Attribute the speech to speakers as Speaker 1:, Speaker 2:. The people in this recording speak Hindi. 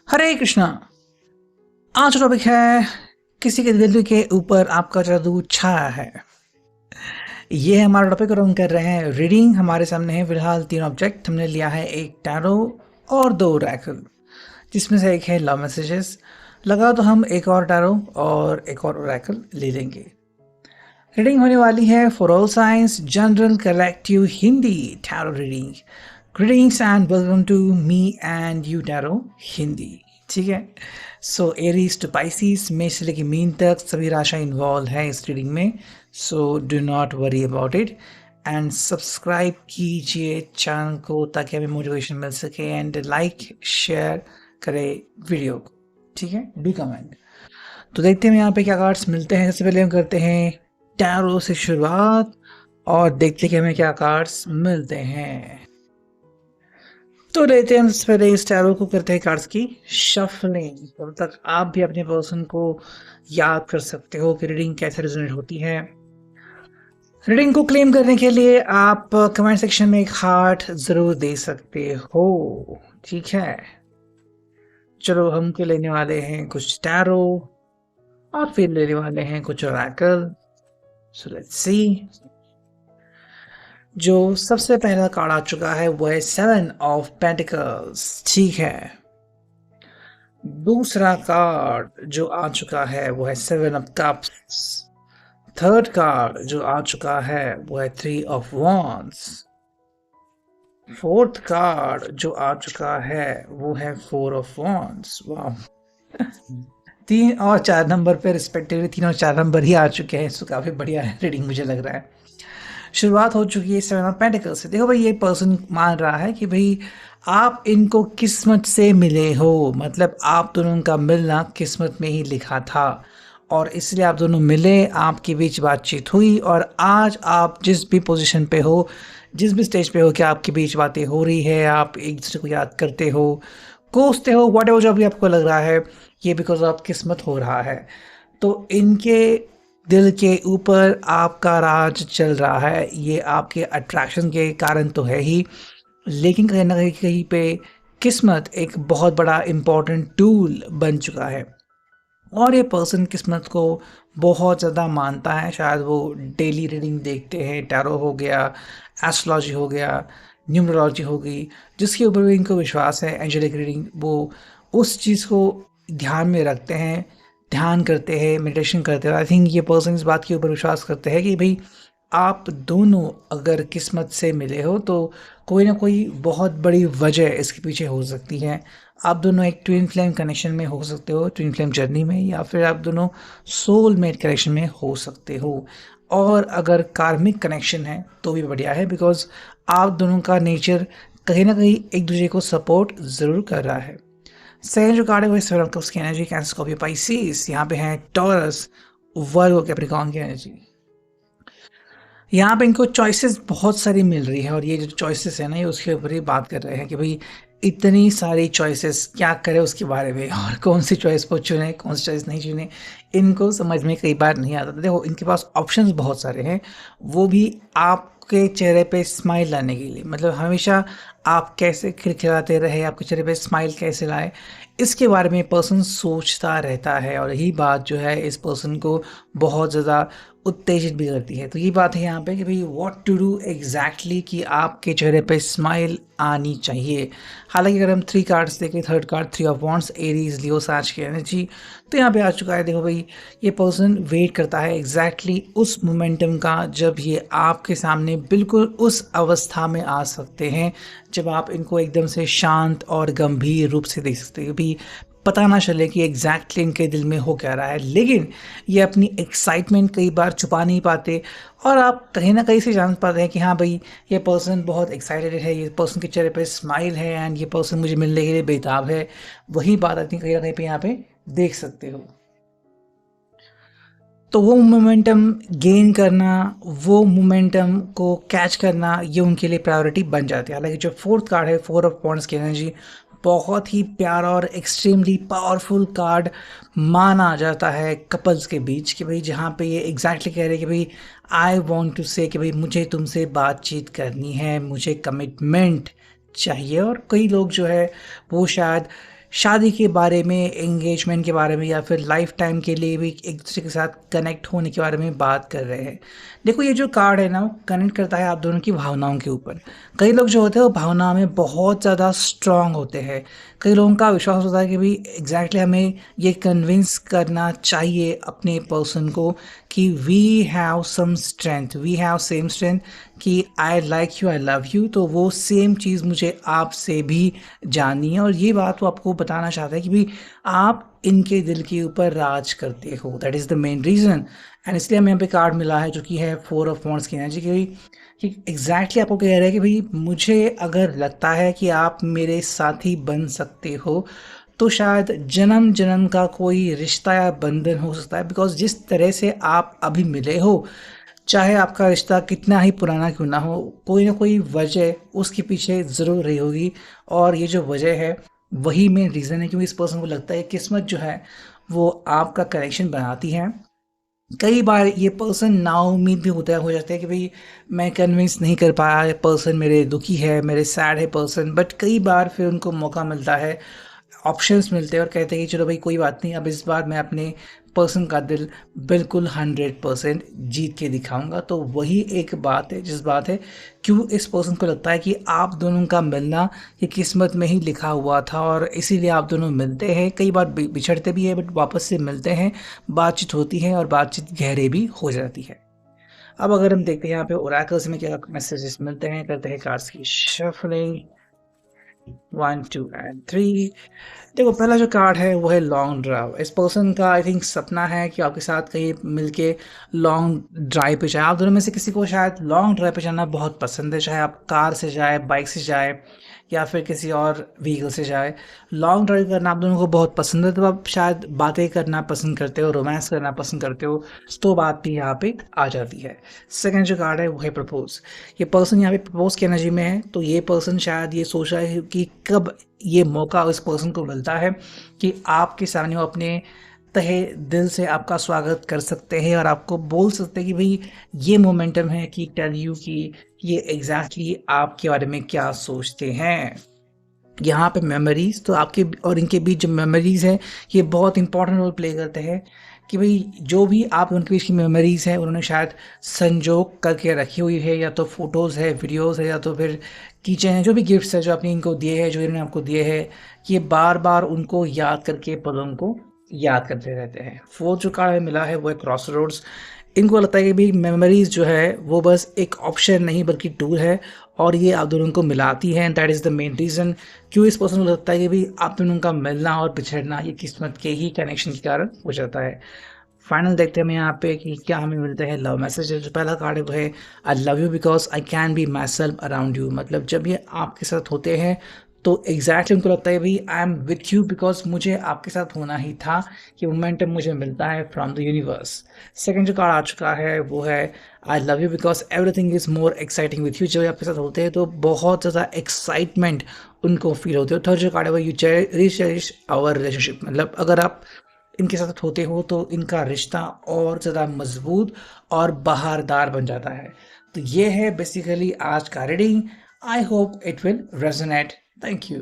Speaker 1: हरे कृष्णा। आज टॉपिक है किसी के दिल के ऊपर आपका जादू छाया है। ये है हमारा टॉपिक और हम कर रहे हैं रीडिंग। हमारे सामने है फिलहाल तीन ऑब्जेक्ट। हमने लिया है एक टैरो और दो ओरेकल, जिसमें से एक है लव मैसेजेस। लगा तो हम एक और टैरो और एक और ओरेकल ले लेंगे। रीडिंग होने वाली है for all signs general collective Hindi tarot reading. Greetings and welcome to me and you tarot Hindi. ठीक है। सो एरीज टू पाइसिस में से लेके मीन तक सभी राशि इन्वॉल्व है इस रीडिंग में। So do not worry about it and subscribe कीजिए चैनल को ताकि हमें मोटिवेशन मिल सके एंड लाइक शेयर करें वीडियो को। ठीक है, डू कमेंट। तो देखते हैं यहाँ पे क्या कार्ड्स मिलते हैं। सबसे पहले हम करते हैं टैरो से शुरुआत और देखते हैं कि हमें क्या कार्ड्स मिलते हैं। तो लेते हैं सबसे पहले इस टैरो को, करते हैं कार्ड्स की शफलिंग। तब तक आप भी अपने पर्सन को याद कर सकते हो कि रीडिंग कैसे रिजोनेट होती है। रीडिंग को क्लेम करने के लिए आप कमेंट सेक्शन में एक हार्ट जरूर दे सकते हो। ठीक है, चलो हम के लेने वाले हैं कुछ टैरो और फिर लेने वाले हैं कुछ ओरेकल। So let's see. जो सबसे पहला कार्ड आ चुका है वो है 7 ऑफ पेंटिकल्स। ठीक है। दूसरा कार्ड जो आ चुका है वो है 7 ऑफ कप्स। थर्ड कार्ड जो आ चुका है वो है 3 ऑफ wands। फोर्थ कार्ड जो आ चुका है वो है 4 ऑफ wands। वाह। 3 और 4 नंबर पे रिस्पेक्टिवली 3 और 4 नंबर ही आ चुके हैं। सो काफी बढ़िया रीडिंग मुझे लग रहा है। शुरुआत हो चुकी है 7 ऑफ पेंटिकल्स से। देखो भाई, ये पर्सन मान रहा है कि भाई आप इनको किस्मत से मिले हो, मतलब आप दोनों का मिलना किस्मत में ही लिखा था और इसलिए आप दोनों मिले, आपके बीच बातचीत हुई और आज आप जिस भी पोजीशन पे हो, जिस भी स्टेज पे हो कि आपके बीच बातें हो रही है, आप एक दूसरे को याद करते हो, कोसते हो, वट एवर जो भी आपको लग रहा है, ये बिकॉज ऑफ किस्मत हो रहा है। तो इनके दिल के ऊपर आपका राज चल रहा है। ये आपके अट्रैक्शन के कारण तो है ही, लेकिन कहीं ना कहीं पे किस्मत एक बहुत बड़ा इम्पोर्टेंट टूल बन चुका है और ये पर्सन किस्मत को बहुत ज़्यादा मानता है। शायद वो डेली रीडिंग देखते हैं, टैरो हो गया, एस्ट्रोलॉजी हो गया, न्यूमरोलॉजी हो गई, जिसके ऊपर भी इनको विश्वास है, एंजेलिक रीडिंग, वो उस चीज़ को ध्यान में रखते हैं, ध्यान करते हैं, मेडिटेशन करते हैं। आई थिंक ये पर्सन इस बात के ऊपर विश्वास करते हैं कि भाई आप दोनों अगर किस्मत से मिले हो तो कोई ना कोई बहुत बड़ी वजह इसके पीछे हो सकती है। आप दोनों एक ट्विन फ्लेम कनेक्शन में हो सकते हो, ट्विन फ्लेम जर्नी में, या फिर आप दोनों सोलमेट कनेक्शन में हो सकते हो। और अगर कार्मिक कनेक्शन है तो भी बढ़िया है, बिकॉज आप दोनों का नेचर कहीं ना कहीं एक दूसरे को सपोर्ट ज़रूर कर रहा है। सेकंड जो कार्ड है वो सेवन ऑफ कप्स की एनर्जी, कैंसर, स्कॉर्पियो, पाइसेस। यहाँ पे है टॉरस, वर्गो, कैप्रिकॉर्न की एनर्जी। यहाँ पे इनको चॉइसेस बहुत सारी मिल रही है और ये जो चॉइसेस है ना, ये उसके ऊपर ही बात कर रहे हैं कि भाई इतनी सारी चॉइसेस क्या करें उसके बारे में और कौन सी चॉइस को चुने, कौन सी चॉइस नहीं चुने, इनको समझ में कई बार नहीं आता। देखो, इनके पास ऑप्शंस बहुत सारे हैं, वो भी आपके चेहरे पे स्माइल लाने के लिए। मतलब हमेशा आप कैसे खिलखिलाते रहे, आपके चेहरे पे स्माइल कैसे लाए, इसके बारे में पर्सन सोचता रहता है और यही बात जो है इस पर्सन को बहुत ज़्यादा उत्तेजित भी करती है। तो ये बात है यहाँ पे कि भाई व्हाट टू डू एग्जैक्टली, कि आपके चेहरे पे स्माइल आनी चाहिए। हालांकि अगर हम 3 कार्ड्स देखें, third card 3 of wands, Aries, Leo, साज की एनर्जी, तो यहाँ पे आ चुका है। देखो भाई, ये पर्सन वेट करता है एग्जैक्टली उस मोमेंटम का जब ये आपके सामने बिल्कुल उस अवस्था में आ सकते हैं जब आप इनको एकदम से शांत और गंभीर रूप से देख सकते हैं। भी पता ना चले कि एग्जैक्टली इनके दिल में हो क्या रहा है, लेकिन ये अपनी एक्साइटमेंट कई बार छुपा नहीं पाते और आप कहीं ना कहीं से जान पाते हैं कि हाँ भाई ये पर्सन बहुत एक्साइटेड है, ये पर्सन के चेहरे पे स्माइल है एंड ये पर्सन मुझे मिलने के लिए बेताब है। वही बात आती कहीं ना कहीं पे यहाँ पे देख सकते हो। तो वो मोमेंटम गेन करना, वो मोमेंटम को कैच करना, ये उनके लिए प्रायोरिटी बन जाती है। हालांकि जो फोर्थ कार्ड है, 4 ऑफ वॉन्ड्स की एनर्जी, बहुत ही प्यारा और एक्सट्रीमली पावरफुल कार्ड माना जाता है कपल्स के बीच, कि भाई जहाँ पे ये एग्जैक्टली कह रहे हैं कि भाई आई वांट टू से, कि भाई मुझे तुमसे बातचीत करनी है, मुझे कमिटमेंट चाहिए। और कई लोग जो है वो शायद शादी के बारे में, एंगेजमेंट के बारे में या फिर लाइफ टाइम के लिए भी एक दूसरे के साथ कनेक्ट होने के बारे में बात कर रहे हैं। देखो ये जो कार्ड है ना वो कनेक्ट करता है आप दोनों की भावनाओं के ऊपर। कई लोग जो होते हैं वो भावना में बहुत ज़्यादा स्ट्रांग होते हैं। कई लोगों का विश्वास होता है कि भाई एग्जैक्टली हमें ये कन्विंस करना चाहिए अपने पर्सन को कि we have some strength, we have same strength, कि I like you, I love you, तो वो सेम चीज़ मुझे आपसे भी जाननी है। और ये बात वो आपको बताना चाहता है कि भाई आप इनके दिल के ऊपर राज करते हो, that is the main reason. And इसलिए हमें यहाँ पे कार्ड मिला है जो कि है 4 ऑफ वॉन्ड्स की एनर्जी की, कि एग्जैक्टली आपको कह रहा है कि भाई मुझे अगर लगता है कि आप मेरे साथी बन सकते हो तो शायद जन्म जन्म का कोई रिश्ता या बंधन हो सकता है। बिकॉज जिस तरह से आप अभी मिले हो, चाहे आपका रिश्ता कितना ही पुराना क्यों ना हो, कोई ना कोई वजह उसके पीछे ज़रूर रही होगी। और ये जो वजह है वही मेन रीज़न है, क्योंकि इस पर्सन को लगता है किस्मत जो है वो आपका कनेक्शन बनाती है। कई बार ये पर्सन नाउम्मीद भी होता है, हो जाता है कि भाई मैं कन्विंस नहीं कर पाया, ये पर्सन मेरे दुखी है, मेरे सैड है पर्सन, बट कई बार फिर उनको मौका मिलता है, ऑप्शंस मिलते हैं और कहते हैं कि चलो भाई कोई बात नहीं, अब इस बार मैं अपने पर्सन का दिल बिल्कुल 100% जीत के दिखाऊंगा। तो वही एक बात है, जिस बात है क्यों इस पर्सन को लगता है कि आप दोनों का मिलना ये किस्मत में ही लिखा हुआ था और इसीलिए आप दोनों मिलते हैं। कई बार बिछड़ते भी हैं बट वापस से मिलते हैं, बातचीत होती है और बातचीत गहरे भी हो जाती है। अब अगर हम देखते हैं यहाँ पे ओरेकल्स में क्या मैसेजेस मिलते हैं, करते हैं कार्ड्स की शफलिंग 1 2 एंड 3। देखो पहला जो कार्ड है वो है लॉन्ग ड्राइव। इस पर्सन का आई थिंक सपना है कि आपके साथ कहीं मिलके लॉन्ग ड्राइव पे जाए। आप दोनों में से किसी को शायद लॉन्ग ड्राइव पे जाना बहुत पसंद है, चाहे आप कार से जाए, बाइक से जाए या फिर किसी और व्हीकल से जाए। लॉन्ग ड्राइव करना आप दोनों को बहुत पसंद है, तो आप शायद बातें करना पसंद करते हो, रोमांस करना पसंद करते हो, तो बात भी यहाँ पे आ जाती है। सेकेंड जो कार्ड है वो है प्रपोज। ये पर्सन यहाँ पे प्रपोज की एनर्जी में है, तो ये पर्सन शायद ये सोच रहा है कि कब ये मौका उस पर्सन को मिलता है कि आपके सामने वो अपने तहे दिल से आपका स्वागत कर सकते हैं और आपको बोल सकते हैं कि भाई ये मोमेंटम है कि टेल यू कि ये एग्जैक्टली आपके बारे में क्या सोचते हैं। यहाँ पे मेमोरीज तो आपके और इनके बीच जो मेमोरीज है ये बहुत इंपॉर्टेंट रोल प्ले करते हैं कि भाई जो भी आप उनके बीच की मेमोरीज है उन्होंने शायद संजोग करके रखी हुई है, या तो फोटोज़ है, वीडियोज़ है, या तो फिर कीचेन है, जो भी गिफ्ट्स है जो आपने इनको दिए हैं, जो इन्होंने आपको दिए हैं, ये बार बार उनको याद करके पलों को याद करते रहते हैं। फोर्थ जो कार्ड मिला है वो है क्रॉस रोड्स। इनको लगता है कि भाई मेमोरीज जो है वो बस एक ऑप्शन नहीं बल्कि टूल है और ये आप दोनों को मिलाती है। And that is the main reason क्यों इस पर्सन को लगता है कि भाई आप दोनों का मिलना और बिछड़ना ये किस्मत के ही कनेक्शन के कारण हो जाता है। फाइनल देखते हैं हम यहाँ पे कि क्या हमें मिलता है लव मैसेज। जो पहला कार्ड है वो है आई love you because I can be my self around you. मतलब जब ये आपके साथ होते हैं तो एग्जैक्टली उनको लगता है भाई I am with you because मुझे आपके साथ होना ही था, कि मोमेंटम मुझे मिलता है फ्रॉम द यूनिवर्स। सेकेंड जो कार्ड आ चुका है वो है आई love you because everything is more exciting with you. जब आपके साथ होते हैं तो बहुत ज़्यादा एक्साइटमेंट उनको फील होती है। थर्ड जो कार्ड है वो यू चेरिश आवर रिलेशनशिप। मतलब अगर आप इनके साथ होते हो तो इनका रिश्ता और ज़्यादा मजबूत और बहारदार बन जाता है। तो ये है बेसिकली आज का reading. I hope it will resonate. Thank you.